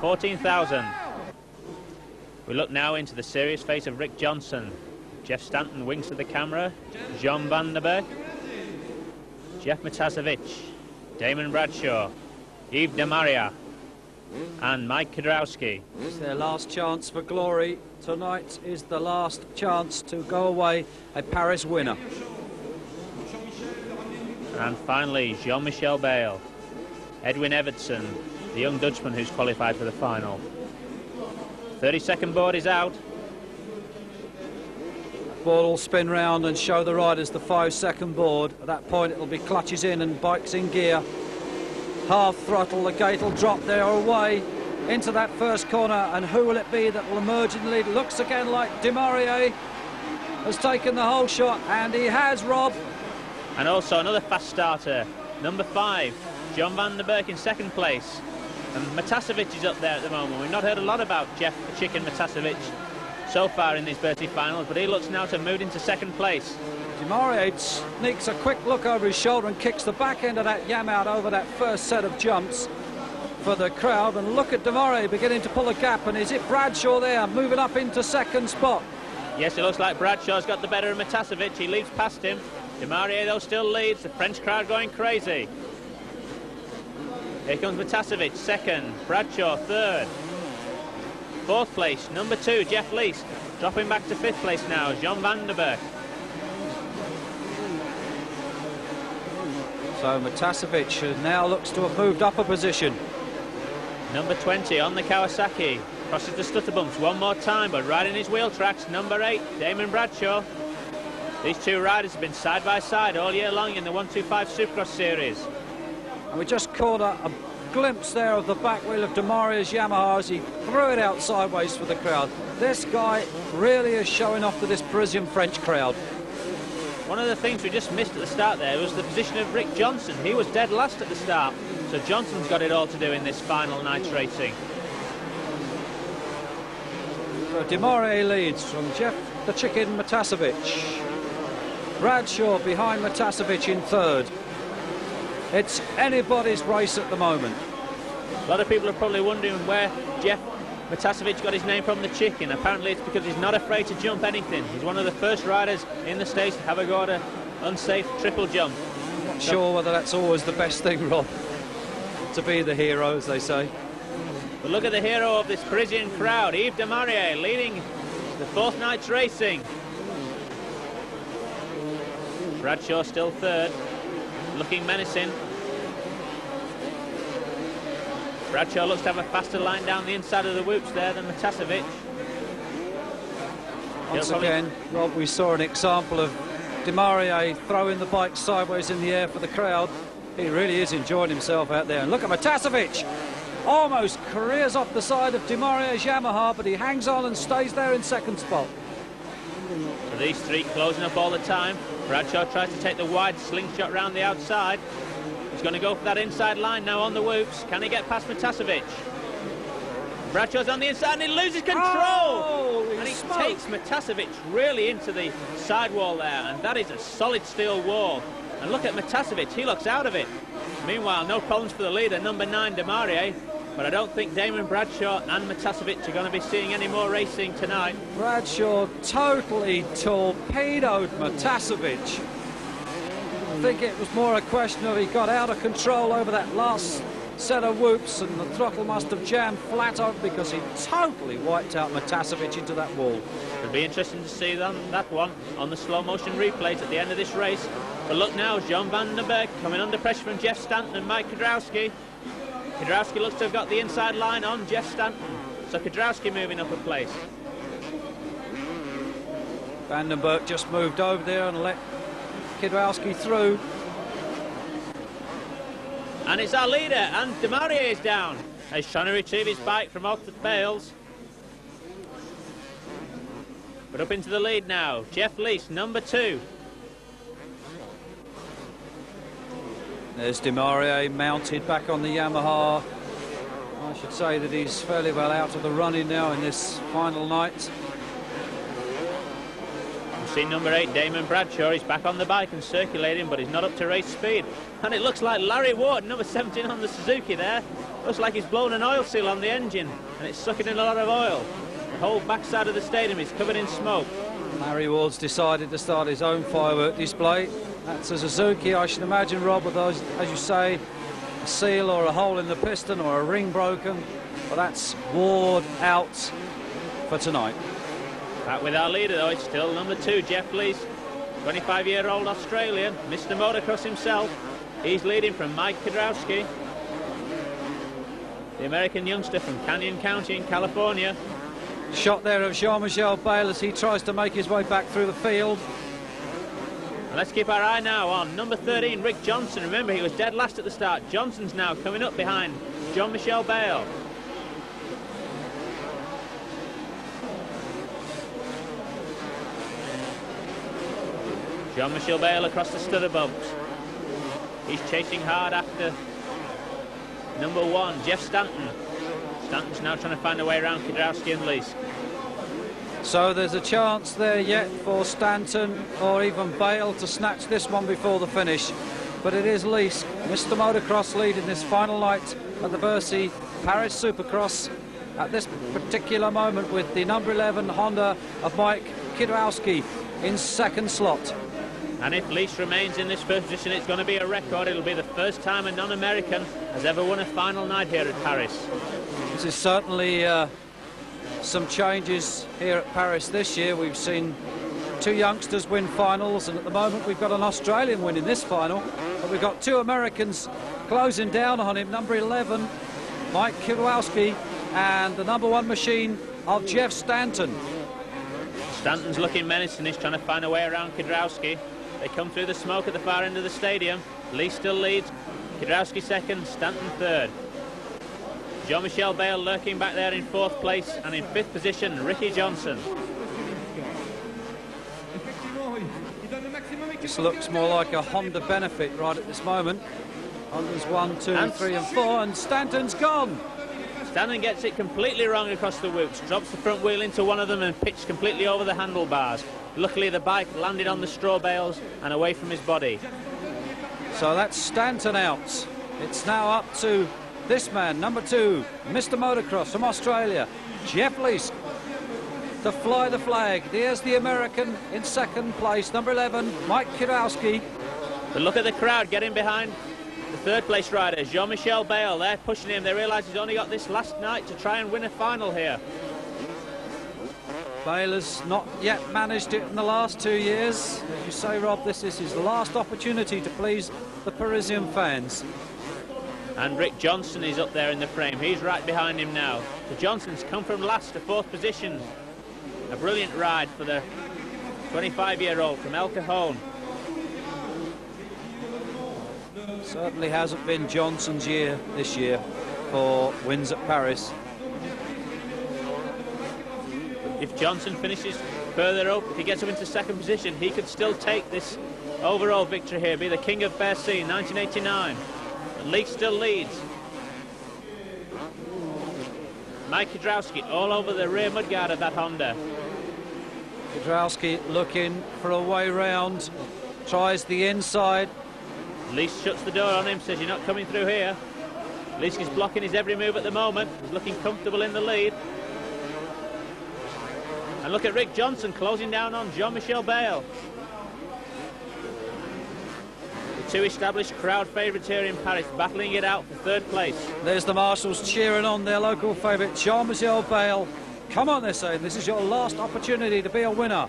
14,000. We look now into the serious face of Rick Johnson. Jeff Stanton winks to the camera. John Van der Berg, Jeff Matasevic, Damon Bradshaw, Yves de Maria, and Mike Kudrowski. It's their last chance for glory. Tonight is the last chance to go away a Paris winner. And finally, Jean-Michel Bale, Edwin Evertson, the young Dutchman who's qualified for the final. 30-second board is out. Ball will spin round and show the riders the 5-second board. At that point it'll be clutches in and bikes in gear. Half throttle, the gate will drop there away into that first corner, and who will it be that will emerge in the lead? Looks again like De Maria has taken the whole shot, and he has, Rob. And also another fast starter, number 5, John Van der Berg in second place. And Matasevic is up there at the moment. We've not heard a lot about Jeff the Chicken Matasevic so far in these Bertie finals, but he looks now to move into second place. De Maria sneaks a quick look over his shoulder and kicks the back end of that yam out over that first set of jumps for the crowd. And look at De Maria beginning to pull a gap, and is it Bradshaw there moving up into second spot? Yes, it looks like Bradshaw's got the better of Matasevic. He leaps past him. De Maria though still leads, the French crowd going crazy. Here comes Matasevic, second, Bradshaw third. Fourth place, number 2, Jeff Lees. Dropping back to fifth place now, Jean Van der Berg. So Matasevic now looks to have moved up a position. Number 20 on the Kawasaki. Crosses the stutter bumps one more time, but riding his wheel tracks, number 8, Damon Bradshaw. These two riders have been side by side all year long in the 125 Supercross series. And we just caught a glimpse there of the back wheel of De Maria's Yamaha as he threw it out sideways for the crowd. This guy really is showing off to this Parisian-French crowd. One of the things we just missed at the start there was the position of Rick Johnson. He was dead last at the start, so Johnson's got it all to do in this final night's racing. So De Maria leads from Jeff the Chicken Matasevic. Bradshaw behind Matasevic in third. It's anybody's race at the moment. A lot of people are probably wondering where Jeff Matasevic got his name from, the Chicken. Apparently it's because he's not afraid to jump anything. He's one of the first riders in the States to have a go at an unsafe triple jump. I'm not sure whether that's always the best thing, Rob, to be the hero, as they say. But look at the hero of this Parisian crowd, Yves de Maria, leading the fourth night's racing. Bradshaw still third, looking menacing. Bradshaw looks to have a faster line down the inside of the whoops there than Matasevic. Once again, Rob, we saw an example of De Maria throwing the bike sideways in the air for the crowd. He really is enjoying himself out there. And look at Matasevic! Almost careers off the side of De Maria's Yamaha, but he hangs on and stays there in second spot. So these three closing up all the time. Bradshaw tries to take the wide slingshot round the outside. He's going to go for that inside line now on the whoops. Can he get past Matasevic? Bradshaw's on the inside and he loses control! Oh, and he takes Matasevic really into the sidewall there, and that is a solid steel wall. And look at Matasevic, he looks out of it. Meanwhile, no problems for the leader, number 9, De Maria. But I don't think Damon Bradshaw and Matasevic are going to be seeing any more racing tonight. Bradshaw totally torpedoed Matasevic. I think it was more a question of he got out of control over that last set of whoops, and the throttle must have jammed flat out because he totally wiped out Matasevic into that wall. It'll be interesting to see that one on the slow motion replays at the end of this race. But look now, Jean Van der Berg coming under pressure from Jeff Stanton and Mike Kudrowski. Kudrowski looks to have got the inside line on Jeff Stanton, so Kudrowski moving up a place. Van der Berg just moved over there and let Kudrowski through. And it's our leader, and De Maria is down. He's trying to retrieve his bike from off the bales. But up into the lead now, Jeff Lees, number 2. There's De Maria mounted back on the Yamaha. I should say that he's fairly well out of the running now in this final night. We've seen number 8, Damon Bradshaw. He's back on the bike and circulating, but he's not up to race speed. And it looks like Larry Ward, number 17 on the Suzuki there. Looks like he's blown an oil seal on the engine and it's sucking in a lot of oil. The whole backside of the stadium is covered in smoke. Larry Ward's decided to start his own firework display. That's a Suzuki, I should imagine, Rob, with those, as you say, a seal or a hole in the piston or a ring broken. But that's Ward out for tonight. Back with our leader, though, it's still number 2, Jeff Lees, 25-year-old Australian, Mr. Motocross himself. He's leading from Mike Kudrowski, the American youngster from Canyon County in California. Shot there of Jean-Michel Bale as he tries to make his way back through the field. And let's keep our eye now on number 13, Rick Johnson. Remember, he was dead last at the start. Johnson's now coming up behind Jean-Michel Bale. Jean-Michel Bale across the stutter bumps. He's chasing hard after number 1, Jeff Stanton. Stanton's now trying to find a way around Kudrowski and Lees. So there's a chance there yet for Stanton or even Bale to snatch this one before the finish. But it is Lees, Mr. Motocross, leading this final night at the Bercy Paris Supercross at this particular moment with the number 11 Honda of Mike Kudrowski in second slot. And if Lees remains in this first position, it's going to be a record. It'll be the first time a non-American has ever won a final night here at Paris. This is certainly some changes here at Paris this year. We've seen 2 youngsters win finals, and at the moment we've got an Australian winning this final, but we've got 2 Americans closing down on him. Number 11, Mike Kudrowski, and the number 1 machine of Jeff Stanton. Stanton's looking menacing. He's trying to find a way around Kudrowski. They come through the smoke at the far end of the stadium. Lee still leads. Kudrowski second, Stanton third. Jean-Michel Bale lurking back there in 4th place, and in 5th position, Ricky Johnson. This looks more like a Honda benefit right at this moment. Honda's 1, 2, 3 and 4, and Stanton's gone. Stanton gets it completely wrong across the whoops, drops the front wheel into one of them and pitched completely over the handlebars. Luckily the bike landed on the straw bales and away from his body. So that's Stanton out. It's now up to this man, number 2, Mr. Motocross from Australia, Jeff Lees, to fly the flag. There's the American in second place, number 11, Mike Kudrowski. But look at the crowd getting behind the 3rd place rider, Jean-Michel Bale. They're pushing him. They realise he's only got this last night to try and win a final here. Bale has not yet managed it in the last 2 years. As you say, Rob, this is his last opportunity to please the Parisian fans. And Rick Johnson is up there in the frame. He's right behind him now. So Johnson's come from last to 4th position. A brilliant ride for the 25-year-old from El Cajon. Certainly hasn't been Johnson's year this year for wins at Paris. If Johnson finishes further up, if he gets up into 2nd position, he could still take this overall victory here, be the king of Bercy 1989. And Leek still leads. Mike Kudrowski all over the rear mudguard of that Honda. Kudrowski looking for a way round, tries the inside. Lees shuts the door on him, says you're not coming through here. Lees is blocking his every move at the moment. He's looking comfortable in the lead. And look at Rick Johnson closing down on Jean-Michel Bale. The 2 established crowd favourites here in Paris, battling it out for 3rd place. There's the marshals cheering on their local favourite, Jean-Michel Bale. Come on, they're saying, this is your last opportunity to be a winner.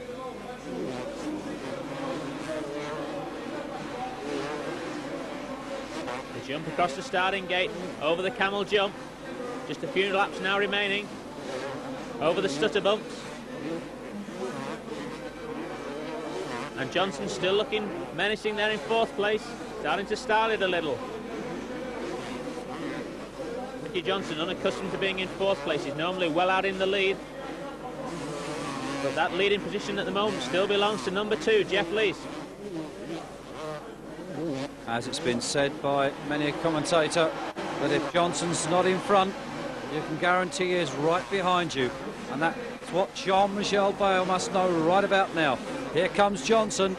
The jump across the starting gate, over the camel jump. Just a few laps now remaining. Over the stutter bumps. And Johnson still looking menacing there in 4th place, starting to style it a little. Ricky Johnson, unaccustomed to being in 4th place, he's normally well out in the lead. But that leading position at the moment still belongs to number 2, Jeff Lees. As it's been said by many a commentator, that if Johnson's not in front, you can guarantee he is right behind you. And that's what Jean-Michel Bale must know right about now. Here comes Johnson.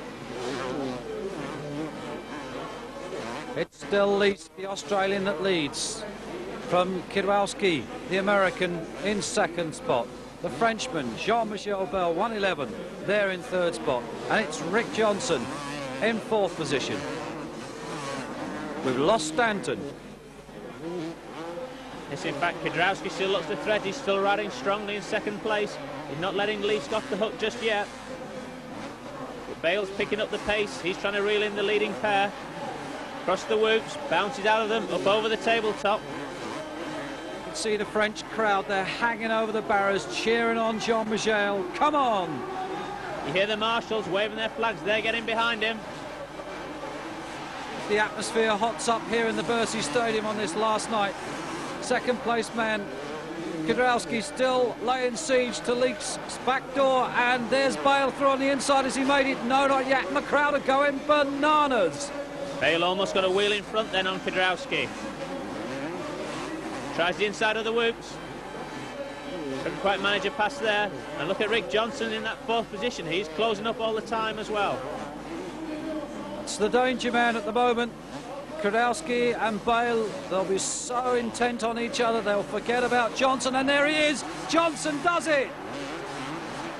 It's still Lees, the Australian, that leads. from Kwiatkowski, the American, in second spot. The Frenchman, Jean-Michel Bell, 1:11, there in third spot. And it's Rick Johnson in fourth position. We've lost Stanton. Yes, in fact, Kwiatkowski still looks the threat. He's still riding strongly in second place. He's not letting Leask off the hook just yet. But Bale's picking up the pace. He's trying to reel in the leading pair. Across the whoops, bounces out of them, up over the tabletop. You can see the French crowd there hanging over the barriers, cheering on Jean-Michel. Come on! You hear the marshals waving their flags. They're getting behind him. The atmosphere hots up here in the Bercy Stadium on this last night. Second place man, Kwiatkowski, still laying siege to Leask's back door, and there's Bale through on the inside. Has he made it? No, not yet, and the crowd are going bananas. Bale almost got a wheel in front then on Kwiatkowski. Tries the inside of the whoops. Couldn't quite manage a pass there. And look at Rick Johnson in that fourth position. He's closing up all the time as well. It's the danger man at the moment. Kwiatkowski and Bale, they'll be so intent on each other, they'll forget about Johnson, and there he is. Johnson does it.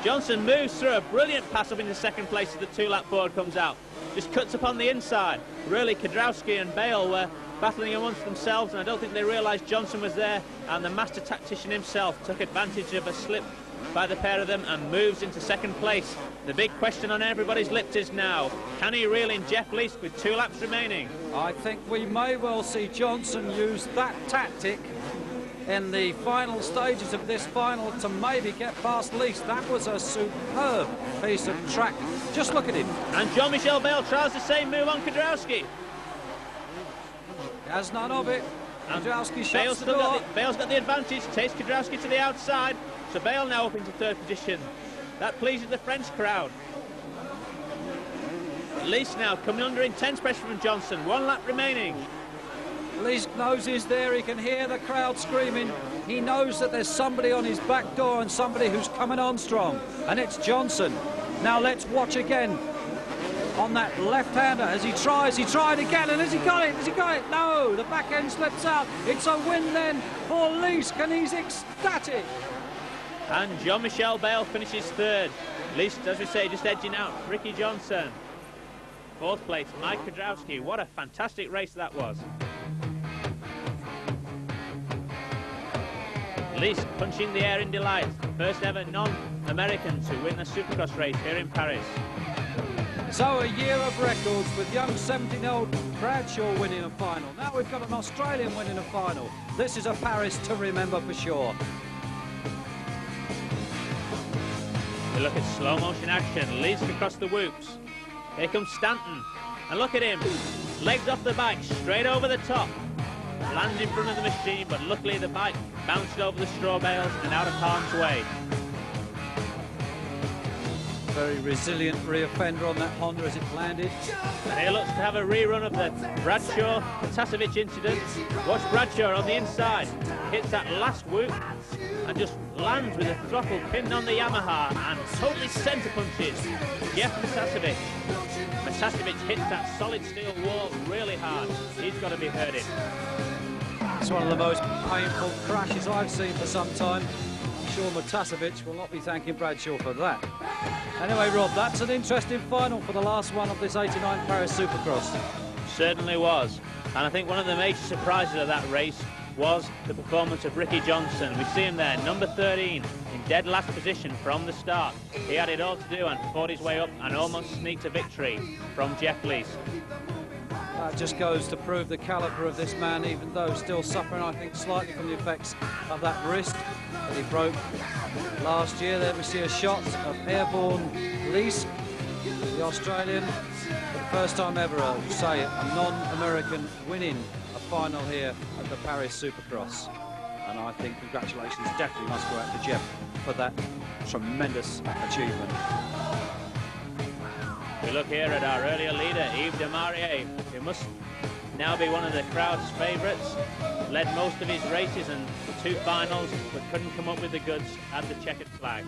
Johnson moves through a brilliant pass up into second place as the two-lap board comes out. Just cuts upon the inside. Really, Kwiatkowski and Bale were battling amongst themselves, and I don't think they realised Johnson was there, and the master tactician himself took advantage of a slip by the pair of them and moves into second place. The big question on everybody's lips is now, can he reel in Jeff Leask with 2 laps remaining? I think we may well see Johnson use that tactic in the final stages of this final to maybe get past Leask. That was a superb piece of track. Just look at him. And Jean-Michel Bale tries the same move on Kwiatkowski. Has none of it. Kwiatkowski shuts the Bale's door. Bale's got the advantage, takes Kwiatkowski to the outside. So Bale now up into third position. That pleases the French crowd. Leask now coming under intense pressure from Johnson. 1 lap remaining. Leask knows he's there. He can hear the crowd screaming. He knows that there's somebody on his back door and somebody who's coming on strong. And it's Johnson. Now let's watch again on that left-hander as he tries. He tried again, and has he got it? Has he got it? No, the back end slips out. It's a win then for Leask, and he's ecstatic. And Jean-Michel Bale finishes third. Leask, as we say, just edging out Ricky Johnson. Fourth place, Mike Kwiatkowski. What a fantastic race that was. Leask punching the air in delight. First ever non-Americans who win a Supercross race here in Paris. So a year of records with young 17-year-old Bradshaw winning a final. Now we've got an Australian winning a final. This is a Paris to remember for sure. We look at slow motion action. Leask across the whoops. Here comes Stanton. And look at him. Legs off the bike, straight over the top. Lands in front of the machine, but luckily the bike bounced over the straw bales and out of harm's way. Very resilient rear fender on that Honda as it landed. And here looks to have a rerun of the Bradshaw-Matasevic incident. Watch Bradshaw on the inside. Hits that last whoop and just lands with the throttle pinned on the Yamaha and totally centre punches Jeff Matasevic. Matasevic hits that solid steel wall really hard. He's got to be hurting. It's one of the most painful crashes I've seen for some time. I'm sure Matasevic will not be thanking Bradshaw for that. Anyway, Rob, that's an interesting final for the last one of this '89 Paris Supercross. Certainly was. And I think one of the major surprises of that race was the performance of Ricky Johnson. We see him there, number 13, in dead last position from the start. He had it all to do and fought his way up and almost sneaked a victory from Jeff Leask. That just goes to prove the calibre of this man, even though still suffering, I think, slightly from the effects of that wrist that he broke last year. There we see a shot of airborne Leask, the Australian, for the first time ever, I would say, a non-American winning a final here at the Paris Supercross. And I think congratulations definitely must go out to Jeff for that tremendous achievement. We look here at our earlier leader, Yves Demarié, who must now be one of the crowd's favourites. Led most of his races and 2 finals, but couldn't come up with the goods at the checkered flag.